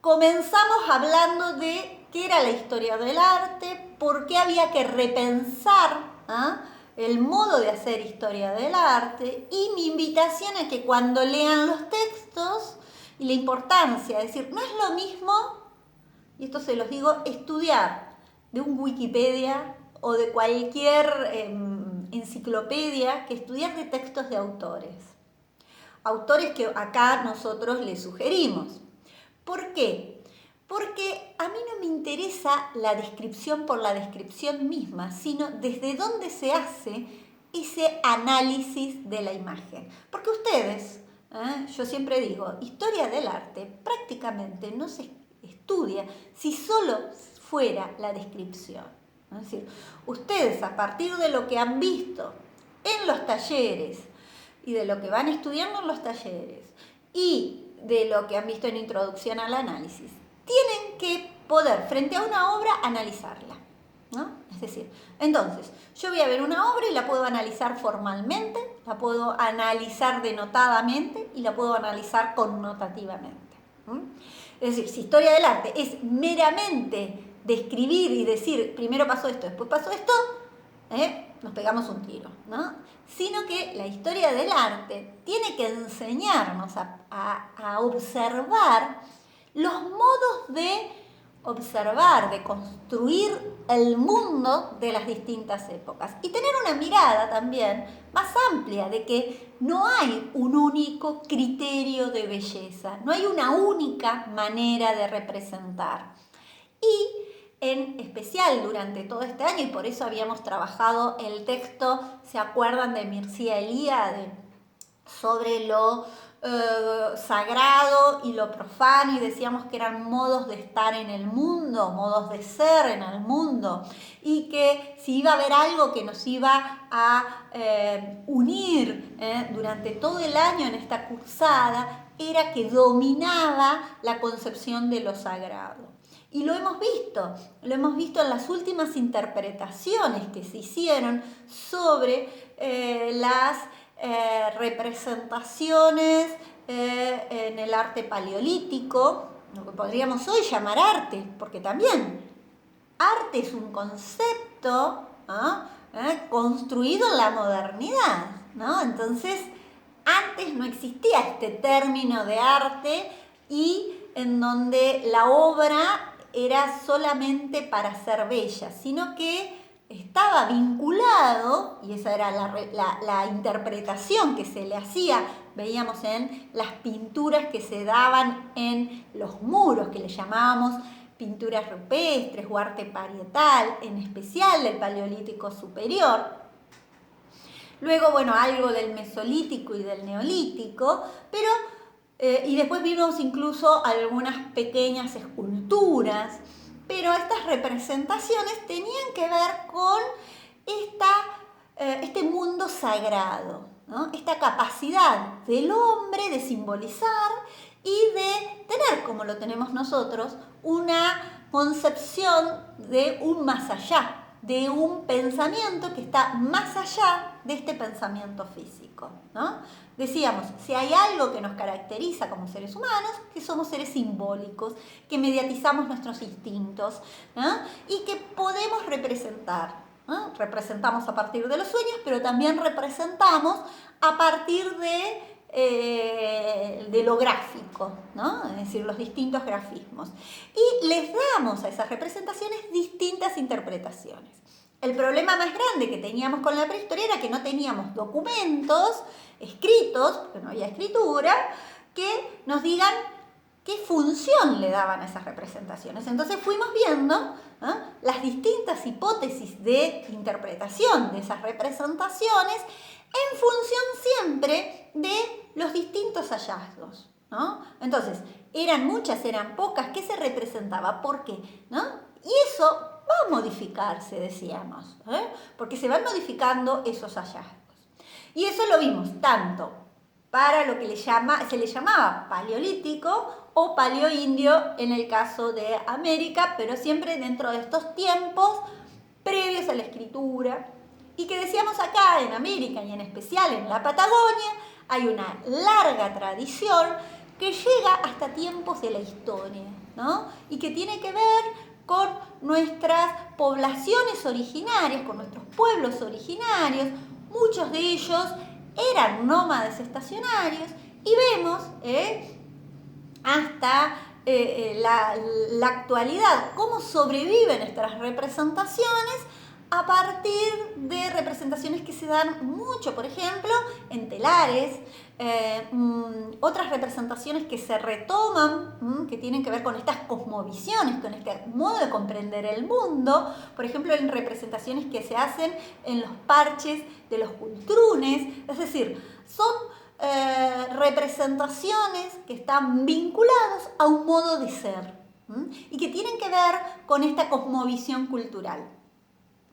comenzamos hablando de qué era la historia del arte, por qué había que repensar el modo de hacer historia del arte, y mi invitación a que cuando lean los textos y la importancia, es decir, no es lo mismo, y esto se los digo, estudiar de un Wikipedia o de cualquier enciclopedia que estudiar de textos de autores. Autores que acá nosotros les sugerimos. ¿Por qué? Porque a mí no me interesa la descripción por la descripción misma, sino desde dónde se hace ese análisis de la imagen. Porque ustedes, yo siempre digo, historia del arte prácticamente no se estudia si solo fuera la descripción. Es decir, ustedes a partir de lo que han visto en los talleres y de lo que van estudiando en los talleres y de lo que han visto en Introducción al Análisis, tienen que poder, frente a una obra, analizarla, ¿no? Es decir, entonces, yo voy a ver una obra y la puedo analizar formalmente, la puedo analizar denotadamente y la puedo analizar connotativamente. Es decir, si historia del arte es meramente describir y decir, primero pasó esto, después pasó esto, nos pegamos un tiro, ¿no? Sino que la historia del arte tiene que enseñarnos a observar los modos de observar, de construir el mundo de las distintas épocas y tener una mirada también más amplia de que no hay un único criterio de belleza, no hay una única manera de representar. Y en especial durante todo este año, y por eso habíamos trabajado el texto, ¿se acuerdan de Mircea Eliade? Sobre lo sagrado y lo profano, y decíamos que eran modos de estar en el mundo, modos de ser en el mundo, y que si iba a haber algo que nos iba a unir durante todo el año en esta cursada, era que dominaba la concepción de lo sagrado. Y lo hemos visto en las últimas interpretaciones que se hicieron sobre las representaciones en el arte paleolítico, lo que podríamos hoy llamar arte, porque también arte es un concepto construido en la modernidad, ¿no? Entonces, antes no existía este término de arte y en donde la obra era solamente para ser bella, sino que estaba vinculado, y esa era la interpretación que se le hacía, veíamos en las pinturas que se daban en los muros, que le llamábamos pinturas rupestres o arte parietal, en especial del Paleolítico Superior. Luego, bueno, algo del Mesolítico y del Neolítico, pero y después vimos incluso algunas pequeñas esculturas, pero estas representaciones tenían que ver con este mundo sagrado, ¿no? Esta capacidad del hombre de simbolizar y de tener, como lo tenemos nosotros, una concepción de un más allá, de un pensamiento que está más allá de este pensamiento físico, ¿no? Decíamos, si hay algo que nos caracteriza como seres humanos, que somos seres simbólicos, que mediatizamos nuestros instintos, ¿no? Y que podemos representar, ¿no? Representamos a partir de los sueños, pero también representamos a partir de lo gráfico, ¿no? Es decir, los distintos grafismos. Y les damos a esas representaciones distintas interpretaciones. El problema más grande que teníamos con la prehistoria era que no teníamos documentos escritos, porque no había escritura, que nos digan qué función le daban a esas representaciones. Entonces fuimos viendo las distintas hipótesis de interpretación de esas representaciones en función siempre de los distintos hallazgos, ¿no? Entonces, eran muchas, eran pocas, ¿qué se representaba? ¿Por qué? ¿No? Y eso va a modificarse, decíamos, porque se van modificando esos hallazgos. Y eso lo vimos tanto para lo que se le llamaba paleolítico o paleoindio en el caso de América, pero siempre dentro de estos tiempos previos a la escritura, y que decíamos acá en América y en especial en la Patagonia hay una larga tradición que llega hasta tiempos de la historia, ¿no? Y que tiene que ver con nuestras poblaciones originarias, con nuestros pueblos originarios. Muchos de ellos eran nómades estacionarios y vemos hasta la actualidad cómo sobreviven estas representaciones a partir de representaciones que se dan mucho, por ejemplo, en telares, otras representaciones que se retoman, que tienen que ver con estas cosmovisiones, con este modo de comprender el mundo, por ejemplo, en representaciones que se hacen en los parches de los cultrunes, es decir, son representaciones que están vinculados a un modo de ser y que tienen que ver con esta cosmovisión cultural.